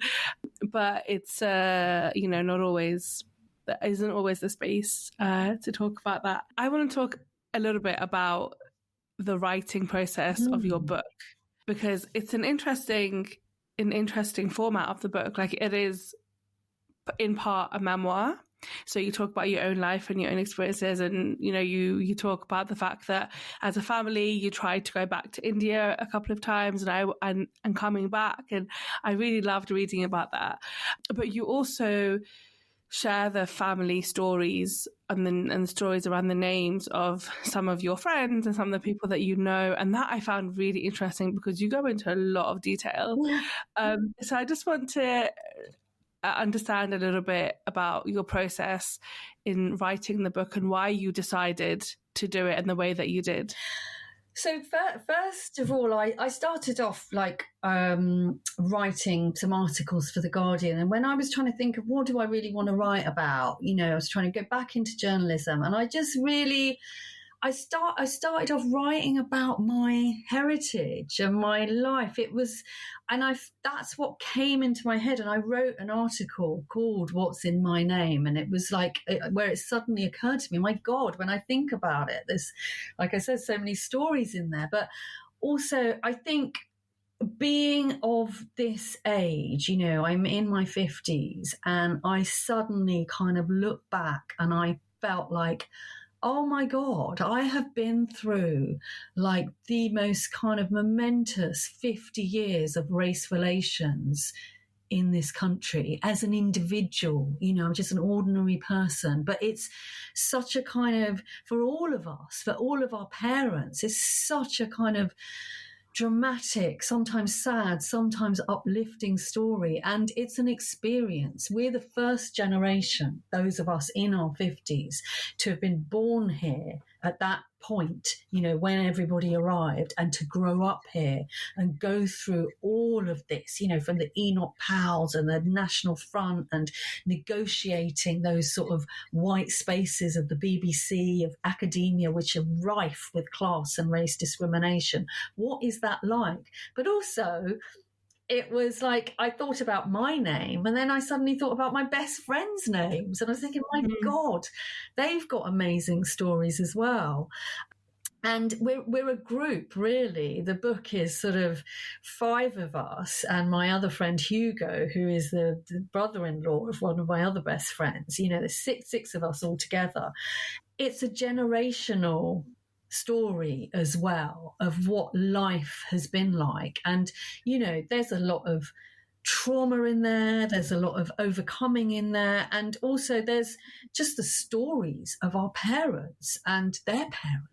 but it's not always, there isn't always the space to talk about that. I want to talk a little bit about the writing process of your book, because it's an interesting format of the book. Like, it is in part a memoir. So you talk about your own life and your own experiences, and you talk about the fact that as a family you tried to go back to India a couple of times and coming back, and I really loved reading about that. But you also share the family stories and stories around the names of some of your friends and some of the people that you know, and that I found really interesting because you go into a lot of detail. So I just want to understand a little bit about your process in writing the book and why you decided to do it in the way that you did. So first of all, I started off like writing some articles for The Guardian. And when I was trying to think of what do I really want to write about, I was trying to go back into journalism. And I just really, I started off writing about my heritage and my life. It was, and that's what came into my head. And I wrote an article called What's in My Name? And it was like where it suddenly occurred to me, my God, when I think about it, there's, like I said, so many stories in there. But also, I think being of this age, I'm in my 50s, and I suddenly kind of look back and I felt like, oh my God, I have been through like the most kind of momentous 50 years of race relations in this country as an individual. I'm just an ordinary person, but it's such a kind of, for all of us, for all of our parents, it's such a kind of dramatic, sometimes sad, sometimes uplifting story. And it's an experience. We're the first generation, those of us in our 50s, to have been born here at that point, when everybody arrived, and to grow up here and go through all of this, from the Enoch Powells and the National Front and negotiating those sort of white spaces of the BBC, of academia, which are rife with class and race discrimination. What is that like? But also, it was like I thought about my name, and then I suddenly thought about my best friends' names, and I was thinking, my God, they've got amazing stories as well. And we're a group, really. The book is sort of 5 of us and my other friend Hugo, who is the brother-in-law of one of my other best friends. There's six of us all together. It's a generational story as well of what life has been like. And, there's a lot of trauma in there, there's a lot of overcoming in there, and also there's just the stories of our parents and their parents.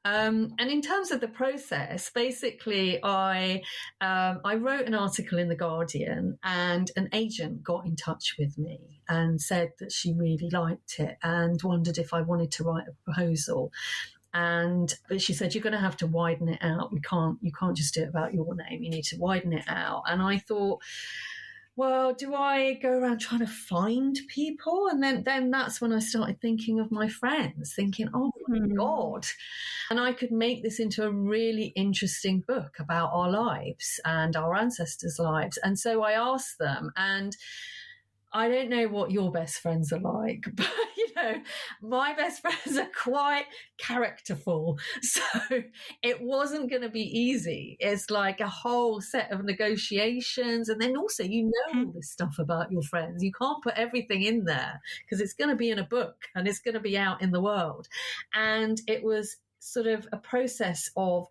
And in terms of the process, basically I wrote an article in The Guardian, and an agent got in touch with me and said that she really liked it and wondered if I wanted to write a proposal. But she said, you're going to have to widen it out. You can't just do it about your name. You need to widen it out. And I thought, well, do I go around trying to find people? And then that's when I started thinking of my friends, thinking, oh my God. And I could make this into a really interesting book about our lives and our ancestors' lives. And so I asked them, and I don't know what your best friends are like, but, my best friends are quite characterful. So it wasn't going to be easy. It's like a whole set of negotiations. And then also, all this stuff about your friends. You can't put everything in there because it's going to be in a book and it's going to be out in the world. And it was sort of a process of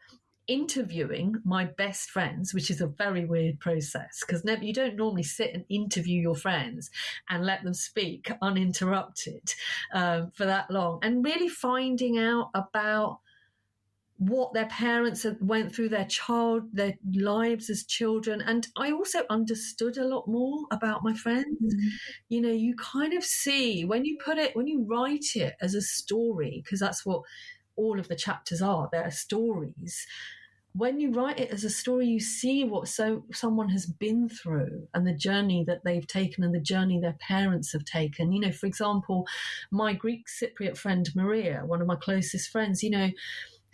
interviewing my best friends, which is a very weird process because you don't normally sit and interview your friends and let them speak uninterrupted for that long, and really finding out about what their parents went through, their lives as children. And I also understood a lot more about my friends. You kind of see when you write it as a story, because that's what all of the chapters are, they're stories. When you write it as a story, you see what someone has been through and the journey that they've taken and the journey their parents have taken. For example, my Greek Cypriot friend Maria, one of my closest friends,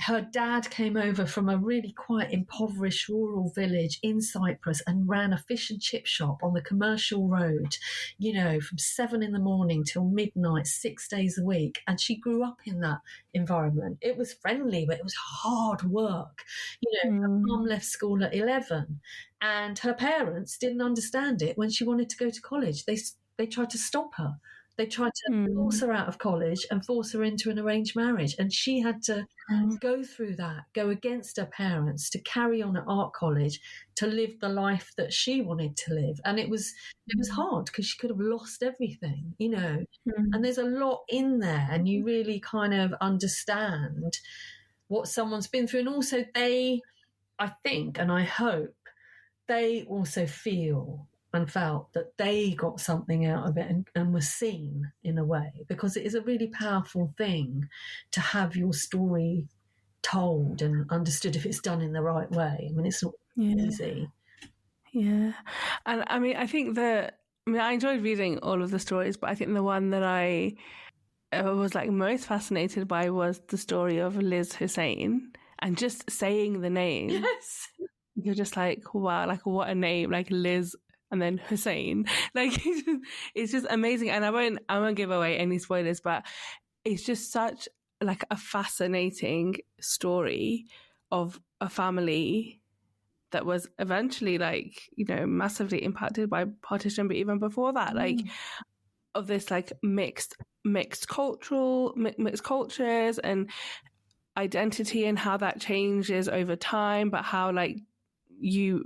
her dad came over from a really quite impoverished rural village in Cyprus and ran a fish and chip shop on the commercial road, from 7 a.m. till midnight, 6 days a week. And she grew up in that environment. It was friendly, but it was hard work. Her mum left school at 11 and her parents didn't understand it when she wanted to go to college. They tried to stop her. They tried to force her out of college and force her into an arranged marriage. And she had to go through that, go against her parents, to carry on at art college, to live the life that she wanted to live. And it was hard because she could have lost everything, And there's a lot in there, and you really kind of understand what someone's been through. And also I think, and I hope, they also feel and felt that they got something out of it and were seen in a way, because it is a really powerful thing to have your story told and understood if it's done in the right way. I mean, it's not easy. Yeah. And I mean, I think I enjoyed reading all of the stories, but I think the one that I was most fascinated by was the story of Liz Hussein, and just saying the name. Yes. You're just like, wow, what a name, Liz and then Hussein. It's just amazing. And I won't give away any spoilers, but it's just such a fascinating story of a family that was eventually massively impacted by partition, but even before that, of this mixed cultures and identity and how that changes over time, but how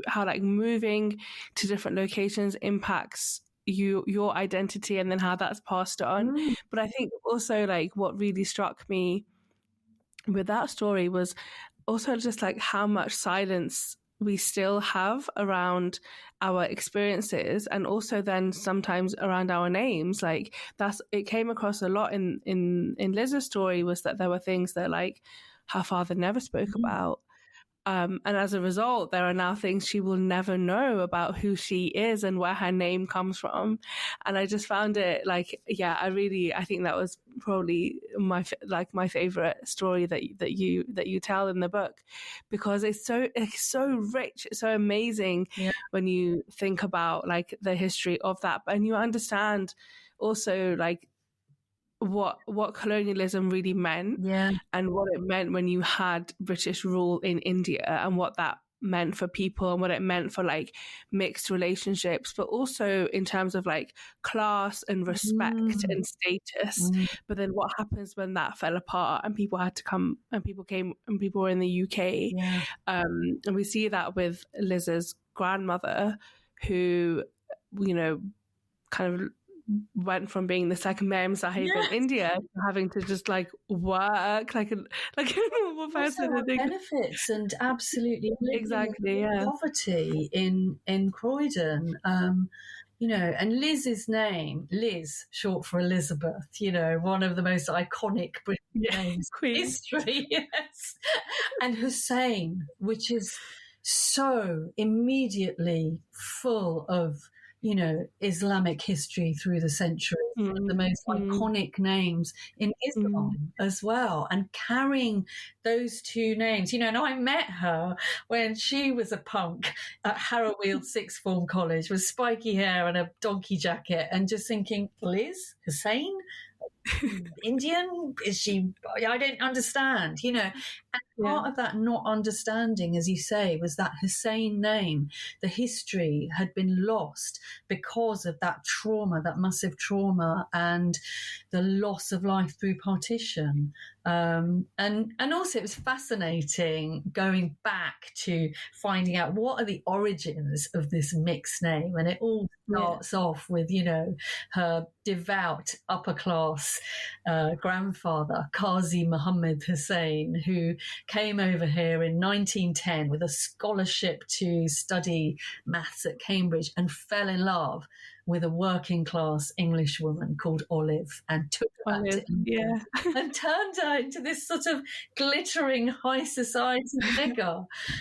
how like moving to different locations impacts your identity, and then how that's passed on. But I think also like what really struck me with that story was also just like how much silence we still have around our experiences, and also then sometimes around our names. Like it came across a lot in Liz's story, was that there were things that like her father never spoke about. And as a result, there are now things she will never know about who she is and where her name comes from. And I just found it like, yeah, I think that was probably my favorite story that you tell in the book, because it's so rich, it's so amazing when you think about like the history of that, and you understand also like what colonialism really meant, and what it meant when you had British rule in India, and what that meant for people, and what it meant for like mixed relationships, but also in terms of like class and respect and status. But then what happens when that fell apart and people had to come, and people came, and people were in the UK, and we see that with Liz's grandmother, who, you know, kind of went from being the second Mem Sahib in India to having to just like work like a normal person. Benefits and absolutely exactly poverty in Croydon. You know, and Liz's name, Liz, short for Elizabeth, you know, one of the most iconic British names in history, and Hussein, which is so immediately full of, you know, Islamic history through the centuries, one of the most iconic names in Islam as well, and carrying those two names, you know. And I met her when she was a punk at Harrowfield Sixth Form College with spiky hair and a donkey jacket, and just thinking, Liz Hussein, Indian, is she? I don't understand, you know. And part of that not understanding, as you say, was that Hussein name, the history had been lost because of that trauma, that massive trauma, and the loss of life through partition. And also it was fascinating going back to finding out what are the origins of this mixed name. And it all starts off with, you know, her devout upper class grandfather, Qazi Muhammad Hussein, who came over here in 1910 with a scholarship to study maths at Cambridge, and fell in love with a working class English woman called Olive, and took her back to England and turned her into this sort of glittering high society figure.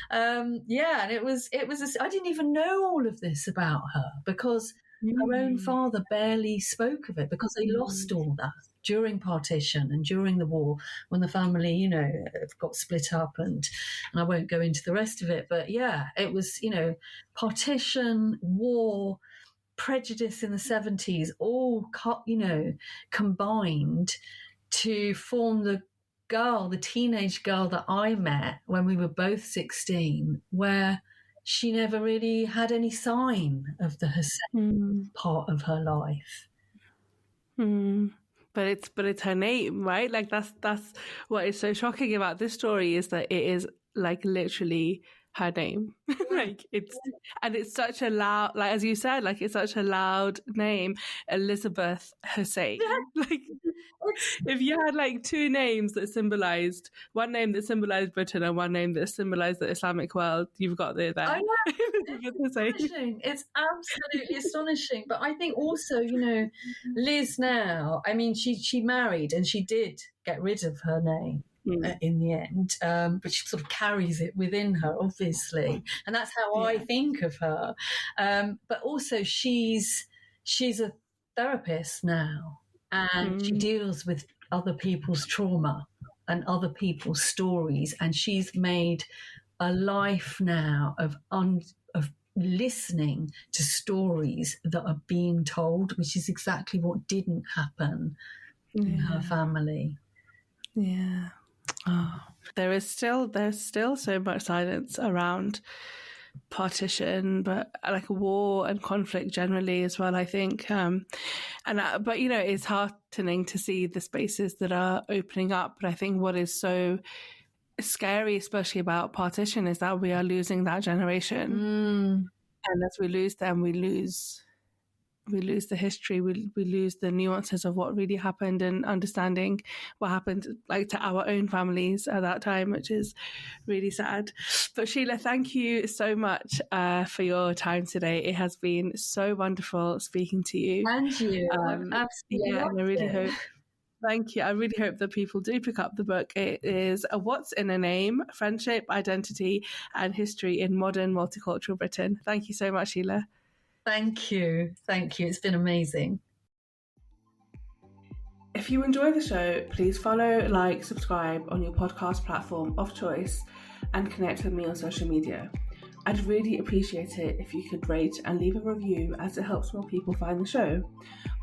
And it was I didn't even know all of this about her, because her own father barely spoke of it, because they lost all that during partition and during the war, when the family, you know, got split up, and I won't go into the rest of it, but it was, you know, partition, war, prejudice in the 70s, all, you know, combined to form the teenage girl that I met when we were both 16, where she never really had any sign of the Hussein part of her life. But it's her name, right? Like that's what is so shocking about this story, is that it is like literally her name. Like it's such a loud, like as you said, like it's such a loud name, Elizabeth Hussein. Like if you had like two names that symbolized, one name that symbolized Britain and one name that symbolized the Islamic world, you've got it there. I know. It's astonishing. It's absolutely astonishing. But I think also, you know, Liz now, I mean, she married and she did get rid of her name in the end, but she sort of carries it within her, obviously. And that's how I think of her. But also she's a therapist now, and she deals with other people's trauma and other people's stories. And she's made a life now of listening to stories that are being told, which is exactly what didn't happen in her family. Yeah. Oh, there's still so much silence around partition, but like war and conflict generally as well, I think. But you know, it's heartening to see the spaces that are opening up. But I think what is so scary, especially about partition, is that we are losing that generation. And as we lose them, we lose the history, we lose the nuances of what really happened and understanding what happened like to our own families at that time, which is really sad. But Sheela, thank you so much for your time today. It has been so wonderful speaking to you. And you, absolutely. Yeah, and I really hope. Thank you. I really hope that people do pick up the book. It is A What's in a Name? Friendship, Identity and History in Modern Multicultural Britain. Thank you so much, Sheela. Thank you. Thank you. It's been amazing. If you enjoy the show, please follow, like, subscribe on your podcast platform of choice and connect with me on social media. I'd really appreciate it if you could rate and leave a review, as it helps more people find the show.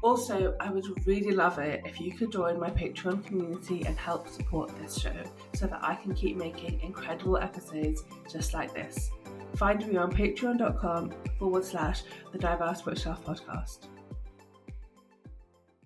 Also, I would really love it if you could join my Patreon community and help support this show so that I can keep making incredible episodes just like this. Find me on patreon.com/The Diverse Bookshelf Podcast.